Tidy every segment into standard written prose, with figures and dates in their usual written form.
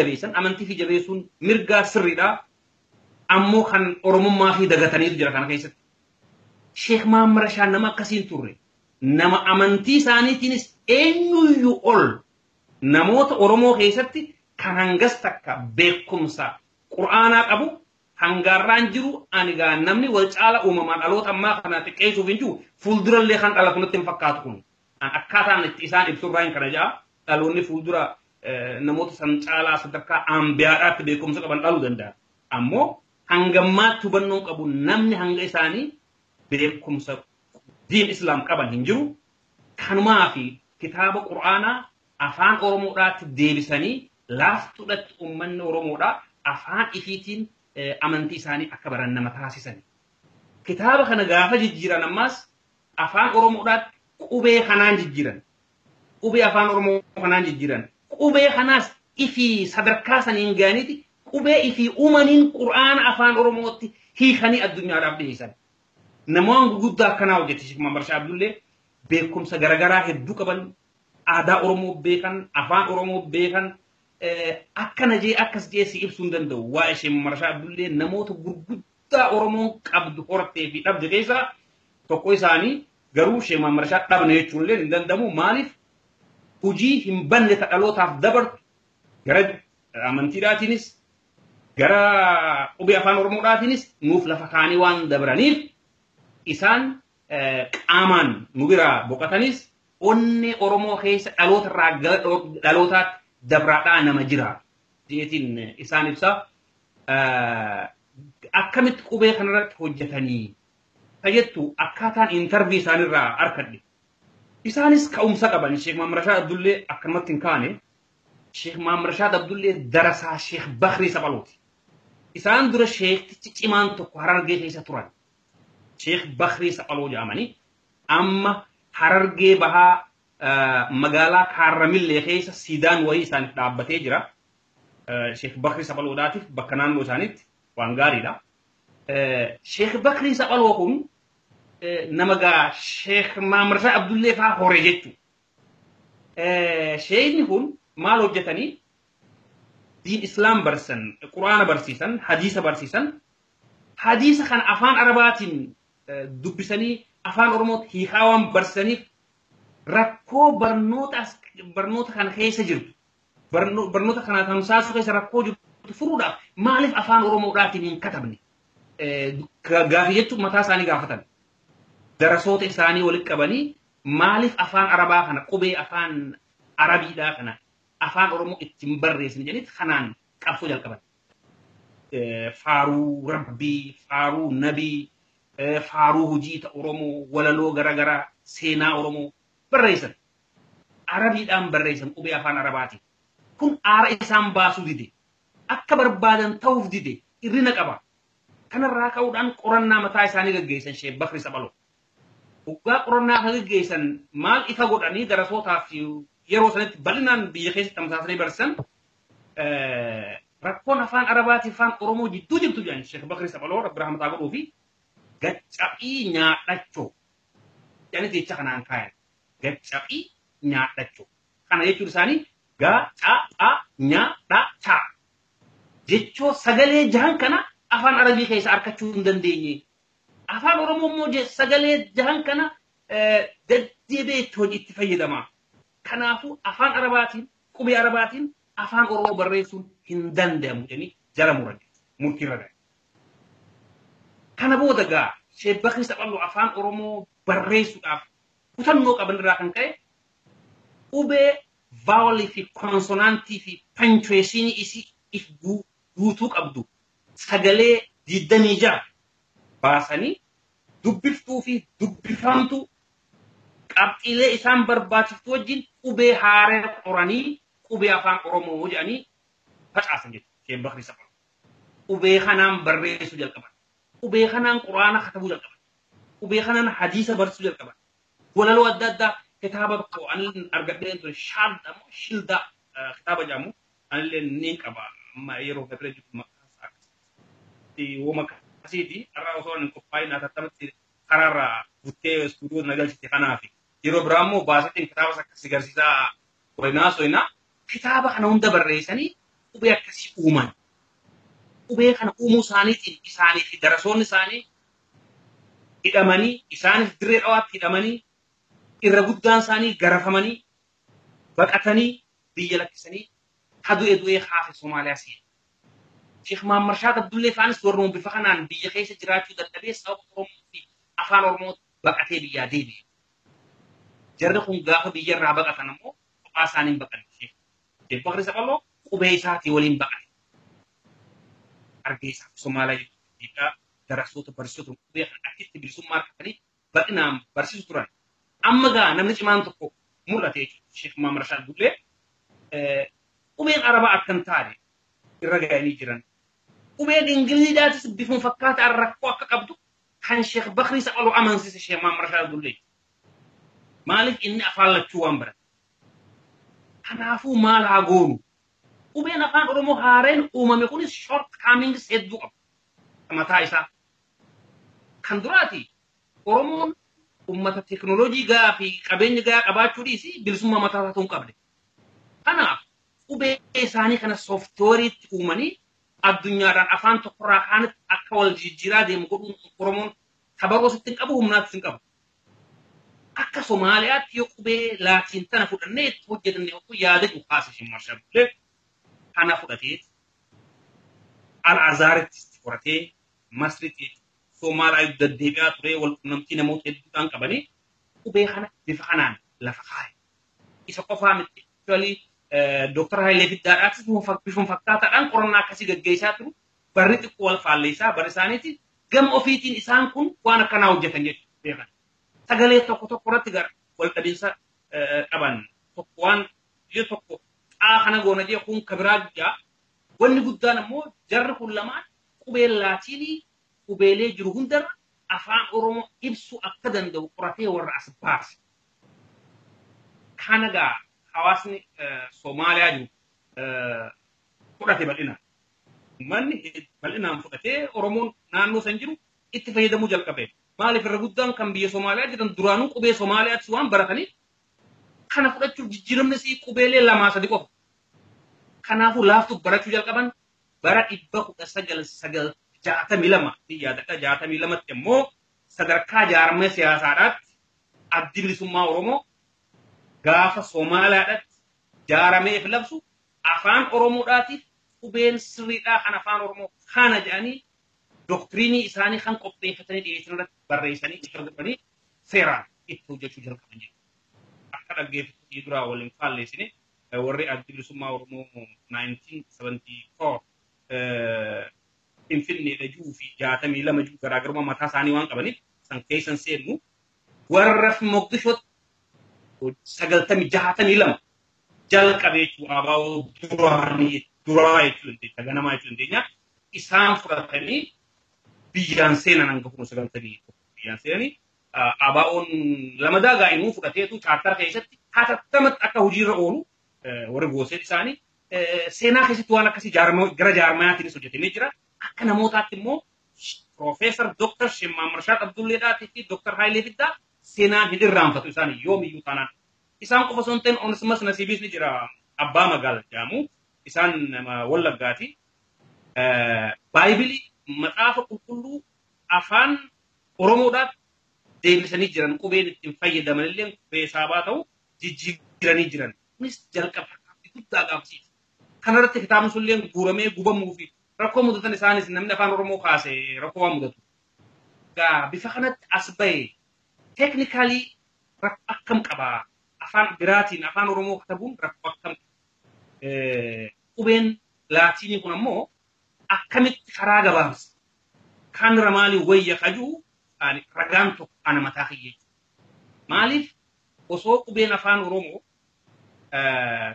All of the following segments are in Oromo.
jabeessan amantii fi jabeessuun mirgaa sirriidha. Ammoo kan oromummaa fi dagataniitu jira kana keessatti. Sheekh Mahammad Rashaan nama akkasiin turre. Nama amantii isaaniitiinis eenyuyyuu ol namoota Oromoo keessatti kan hangas takka beekumsa Qur'aanaa qabu hangaarraan jiru ani gaa namni wal caala uumamaan dhaloota ammaa kana xiqqeessuuf hin jiru fuuldurallee kan dhalatu nutti hin fakkaatu kun. Akkaataan itti isaan ibsurraa hin kana ja'a dhaloonni fuuldura namoota san caalaa sadarkaa ambiyaadhaatti beekumsa qaban dhaluu danda'a. Ammoo hangammaatti hubannoo qabu namni hanga isaanii beekumsa diin Islaam qaban hin jiru. Kanumaa fi kitaaba Qur'aanaa afaan Oromoodhaatti deebisanii laaftuudhaatti uummanni Oromoodhaa afaan ifiitiin amantii isaanii akka baran nama taasisan. Kitaaba kana gaafa jijjiiran ammas afaan Oromoodhaatti qubee kanaan jijjiiran. Qubee afaan Oromoo kanaan jijjiiran. Qubee kanaas ifii sadarkaa saniin gaaniiti qubee ifii uumaniin Qur'aana afaan Oromootti hiikanii addunyaadhaaf dhiyeessan. Namoonni gurguddaa akkanaa hojjete Sheekh Mahammad Rashaan Abdullee beekumsa garaagaraa hedduu qaban aadaa Oromoo beekan afaan Oromoo beekan akkana jee akkas jee si ibsuu hin danda'u. Waa'ee Sheekh Mahammad Rashaan Abdullee namoota gurguddaa Oromoon qabdu horattee fi dhabde keessaa tokko isaanii garuu Sheekh Mahammad Rashaan dhabne jechuun illee hin danda'amu. Maaliif hujii hin banne ta dhalootaaf dabartu gara amantiidhaatiinis gara qubee afaan Oromoodhaatiinis nuuf lafa kaanii waan dabaraniif isaan qaamaan nu biraa boqotanis onnee Oromoo keessa dhalootarraa gara dhalootaatti dabraadhaa nama jira jeetiin isaan ibsa. Akkamitti qubee kanarratti hojjetanii fayyattu akkaataan intarvii isaanirraa arkadhe. Isaanis ka'umsa qaban Sheekh Mahammad Rashaan Abdullee akkanumatti hin kaane. Sheekh Mahammad Rashaan Abdullee darasaa Sheekh Bakrii Saphalooti. Isaan dura sheektichi cimaan tokko Harargee keessa turan. Sheekh Bakrii Saphaloo jedhamanii amma Harargee bahaa magaalaa Kaarramillee keessa siidaan wayii isaaniif dhaabbatee jira. Sheekh Bakrii Saphaloodhaatiif bakka naannoo isaaniitti waan gaariidha. Sheekh Bakrii Saphaloo kun nama gaa Sheekh Mahammad Rashaan Abdullee fa'aa hore jechuudha. Sheekni kun maal hojjetanii diin Islaam barsiisan, Qur'aana barsiisan, hadiisa barsiisan. Hadiisa kana afaan Arabaatiin dubbisanii afaan Oromootti hiikaa waan barsiisaniif rakkoo barnoota kana keessa jirtu. Barnoota kana tamsaasuu keessa rakkoo jirtu furuudhaaf maaliif afaan Oromoodhaatiin hin katabne? Gaafii jechuun mataa isaanii gaafatan. Darasoota isaanii walitti qabanii maaliif afaan Arabaa kana qubee afaan Arabiidhaa kana afaan Oromoo ittiin barreessin jedhanii kanaan qabsoo jalqaban. Faaruu Rabbii, faaruu Nabii, faaruu hujii Oromoo, walaloo garaagaraa, seenaa Oromoo barreessan. Arabiidhaan barreessan qubee afaan Arabaati. Kun aara isaan baasuu dide. Akka barbaadan ta'uuf dide irrina qaba. Kanarraa ka'uudhaan qorannaa mataa isaanii gaggeessan Sheekh Bakrii Saphaloo. Waggaa qorannaa kan gaggeessan maal ifa godhanii darasootaaf yeroo sanatti bal'inaan biyya keessatti tamsaasanii barsiisan rakkoon afaan Arabaatiif afaan Oromoo jidduu jirtu jedhan Sheekh Bakrii Saphaloo Rabbi rahmataa godhuu fi gaccabii nyaadhachoo jedhanii jecha kanaan kaayan. Gaccabii nyaadhachoo. Kana jechuun isaanii gacaphaa nyaadhachaa jechoo sagalee jahan kana afaan Arabii keessa arkachuu hin dandeenye. Afaan Oromoo immoo sagalee jahan kana deddeebee itti fayyadama. Kanaafuu afaan Arabaatiin qubee Arabaatiin afaan Oromoo barreessuun hin danda'amu jedhanii jala muranii murtiirra gahe. Kana booda gaa Sheekh Bakrii Saphaloo afaan Oromoo barreessuudhaaf kutannoo qaban irraa kan ka'e qubee vaawolii fi konsonaantii fi panktuweeshinii isii guutuu qabdu sagalee 26 baasanii dubbiftuu fi dubbifamtu qabxiilee isaan barbaachiftu wajjin qubee haaree qoranii qubee afaan Oromoo jedhanii facaasan jechuudha. Sheekh Bakrii Saphaloo. Qubee kanaan barreessuu jalqaban. Qubee kanaan Qur'aana katabuu jalqaban. Qubee kanaan hadiisa barsiisuu jalqaban. Walaloo adda addaa kitaaba tokko ani argadheen ture shaadda shilda kitaaba jedhamu anillee ni qaba. Amma yeroo gabree jiru maqaan isaa woma kasiiti irraa osoo hin qophaa'in atattamatti karaarraa buttee istuudiyoo nagalchite kanaafi. Yeroo biraa immoo baasetiin kitaaba akkasii garsiisaa qorinaa soinaa kitaaba kana hunda barreessanii qubee akkasii uuman. Qubee kana uumuu isaaniitiin isaanii fi darasoonni isaanii hidhamanii isaanis dirree dhawaatti hidhamanii irra guddaan isaanii garafamanii baqatanii biyya lakkisanii hadu'e du'ee haafe Somaaliyaa seena. Sheekh Muhammad Rashaad Abdullee faanis warroon bifa kanaan biyya keessa jiraachuu dadhabee sababa Oromoo fi afaan Oromoo baqatee biyyaa deebi'e. Jarri kun gaafa biyyarraa baqatan ammoo kophaa isaaniin baqatan. Sheekh Bakri Saqaloo qubee isaatii waliin baqate. Argee isaa Somaaliyaa jechuudha. Darasoota barsiisota qubee kan akkitti bilisummaa harkatanii bal'inaan barsiisu turan. Amma gaa namni cimaan tokko mul'ate jechuudha. Sheekh Muhammad Rashaad Abdullee qubeen Arabaa akkan taane irra ga'anii jiran. Qubeen Ingiliizidhaatis bifuma fakkaataan rakkoo akka qabdu kan Sheekh Bakri Saqaloo amansiise Sheekh Muhammad Rashaad Abdullee. Maaliif inni afaan lachuu waan barate. Kanaafuu maal haa goonu? Qubeen afaan Oromoo haareen uumame kunis short comings hedduu qabu. Mataa isaa. Kan duraati Oromoon uummata teekinooloojii gahaa fi qabeenya gahaa qabaachuu dhiisi bilisummaa mataa isaa ta'uu hin qabne. Kanaaf qubee isaanii kana sooftooriitti uumanii addunyaadhaan afaan tokkorraa kaanitti akka wal jijjiiraa deemu godhuun Oromoon kabaroo sitti hin qabu humnaatti hin qabu. Akka Somaaliyaatti yoo qubee laatiin tana fudhannee itti hojjetanne osoo yaada jiru kaase Sheekh Muhammad Rashaad Abdullee kana fudhatee Al-Azharitti qoratee Masriitti Somaaliyaa deddeebi'aa ture wal quunnamtii namoota hedduudhaan qabanii qubee kana bifa kanaan lafa kaa'e. Isa qofaa miti. Dr. Hayilee Fiddaadhaatis bifuma fakkaataadhaan qorannaa akkasii gaggeessaa turu barri xiqqoo wal faalleessaa barri isaaniiti gama ofiitiin isaan kun waan akkanaa hojjetan jechuudha. Sagalee tokko tokko irratti gara wal dhabiinsa qaban tokko waan yoo tokko kana goona jee kun kabiraa guddaa wanni guddaan ammoo jarri kun lamaan qubeen laatiinii qubeelee jiru hundarra afaan Oromoo ibsu akka danda'u qoratee warra as baase. Kana gaa hawaasni Somaaliyaa jiru fudhate bal'inaan. Manni bal'inaan fudhatee Oromoon naannoo san jiru itti fayyadamuu jalqabe. Maaliif irra guddaan kan biyya Somaaliyaa jiran duraanuu qubee Somaaliyaatti waan baratanii kana fudhachuuf jijjiiramni isii qubeelee lamaa sadi qofa. Kanaafuu laaftuu barachuu jalqaban bara 1962 yaadadha 62tti immoo sadarkaa jaarmee siyaasaadhaatti addi bilisummaa Oromoo gaafa Somaaliyaadhaatti jaarameef labsu afaan Oromoodhaatiif qubeen sirriidhaa kan afaan Oromoo kana jedhanii doktrinii isaanii kan qopheeffatanii dhiyeessan irratti barreessanii itti seeraan itti hojjechuu jalqaban jechuudha. Akka dhaggeeffatanii duraa waliin faalleessine warri addi bilisummaa Oromoo 1974 Finfinneedha jiruu fi 62 jiru garaagarummaa mataa isaanii waan qabaniif san keessan seennu warra Moqdishootti 62 jalqabee jechuudha abaa'oo duraa jechuudha ganamaa jechuudha isaan fudhatanii biyyaan seenan hanga 90 biyyaan seenanii abaa'oon lama daagaa immoo fudhateetu chaartar keessatti hatattamat akka hojiirra oolu warri goosee isaanii seenaa keessatti waan akkasii gara jaarmayaatiinis hojjetamee jira. Akka namootaatti immoo Profeesar Dr. Sheekh Muhammad Rashaad Abdulleedhaatii fi Dr. Hayilee Fiddaa seenaan hin irraanfatu isaanii yoomiyyuu taanaan. Isaan qofa osoo hin ta'in Onesimas Nasiibis ni jira abbaa magaalaa jedhamu isaan nama Wallaggaati. Baayibilii maxaafa qulqulluu afaan Oromoodhaaf deebisanii jiran qubeen ittiin fayyadaman illee qubee saabaa ta'u jijjiiranii jiran. Kunis jalqaba guddaa qaabsiisa. Kanarratti kitaabni sun illee guuramee gubamuu fi rakkoo mudatan isaanis namni afaan Oromoo kaase rakkoo waan mudatu. Gaa bifa kanatti as bahee teeknikaalii akkam qabaa afaan biraatiin afaan Oromoo katabuun rakkoo akkam qubeen laatiinii kun ammoo akkamitti karaa gabaabsa kan ramaalii wayya kajuu ragaan tokko ana mataa kiyyeechu. Maaliif osoo qubeen afaan Oromoo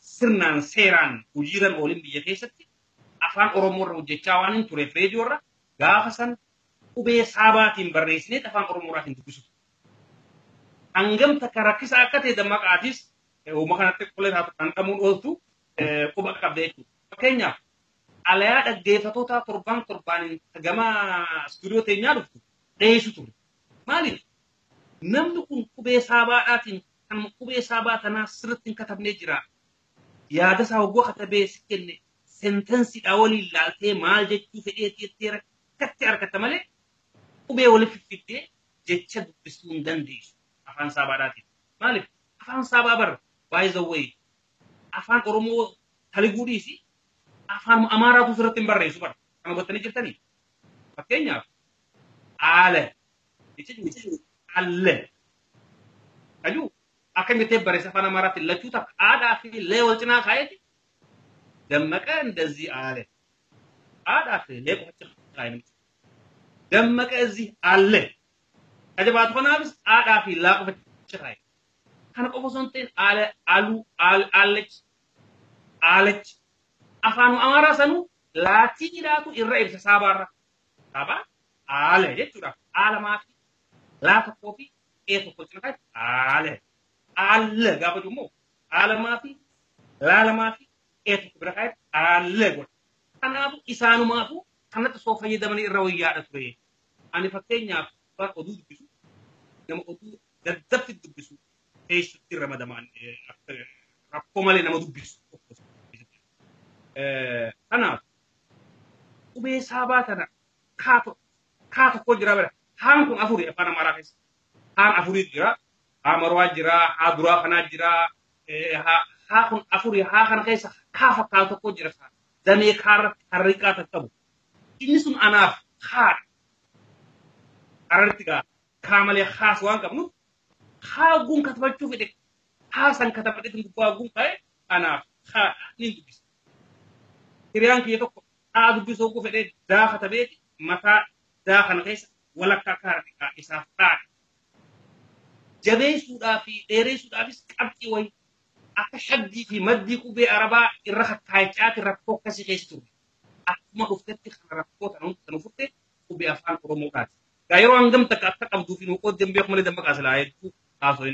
sirnaan seeraan hojiirran oolin biyya keessatti afaan Oromoo irra hojjechaa waan hin tureef reediyoorra gaafa san qubee saabaatiin barreessineet afaan Oromoodhaaf hin dubbisu. Hangam takka rakkisaa akka ta'e dammaqaatis uuma kanatti qolee kan dhamuun ooltu quba qabda jechuudha. Fakkeenyaaf alayaa dhaggeeffatoota torbaaniin gama istuudiyoo teenyaa dhuftu dhiyeessu ture. Maaliif namni kun qubee saabaadhaatiin kan qubee saabaa tanaa sirriitti hin katabnee jira. Yaada isaa hoggoo katabee si kenne sentensi dawali lalte maal jechuu fedheetti rakkatti harkatta malee qubee waliif fiddee jecha dubbisuu hin dandeessu afaan saabaadhaatiin. Maaliif afaan saabaa barra by the way afaan Oromoo taliguudhiisi afaan Amaaraatu irratti hin barreessu bara kan hubattanii jirtanii. Fakkeenyaaf aale jechuun alle ajuu akkamitti barreessa afaan Amaaraatti lachuu takka aadaa fi lee wal cinaa kaayeti ደመቀ እንደዚህ አለ አዳፍ ለቆጭ አይንም ደመቀ እዚህ አለ አጀባት ሆናብስ አዳፊ ላቆጭ ራይ ከነቆፎሶንቴን አለ አሉ አለች አፋኑ አማራ ሰኑ ላቲራቱ ይረይብ ተሳባራ ታባ አለ የቱራ አለማፊ ላተቆፊ ኤቶቆጭ አለ ጋበዱሞ አለማፊ ላለማፊ ኤቱ ብራካይ አለጎ ከናቡ ኢሳኑ ማፉ ከነጥ ሶፋ የደመን ይራው ያደቱ አኒ ፈከኛ ባቆዱ ድብሱ ነመቆዱ ደደፍ ድብሱ ኤስ ረመዳን ረኮማሌ ነመ ድብሱ ከና ኡቤ ሳባተና ካቶ ኮጅራ በራ ሃንኩን አፉሪ አፋና ማራከስ ሃን አፉሪ ጅራ አመሯ ጅራ አድሯ ፈና ጅራ هاكن أفوري هاكن كيسا كافة كالتو كوجرسا دمي كار حريقا تتبو إنسون أناف خار أرارتيغا كامالي خاص وان كمنو خاقون كتبتشو في ديك حاسن كتبتشو في ديك كاي أناف خار نين دبس كريان كيتو آدو بيسوكو في ديك داخة تبيتي متا داخن كيسا ولا كاكارتيغا إساف تار جبي سودا في ديري سودا في سكابتي وي akka shabdii fi maddii qubee arabaa irra kaaycaati rakkoo akkasii keessa ture. Akkuma dhuftetti kan rakkoo tan uffatte qubee afaan Oromoo taati. Gaa yeroo hangam takka akka qabduu fi nuuqoo dambii akkuma damma qaasilaa hedduu haasoo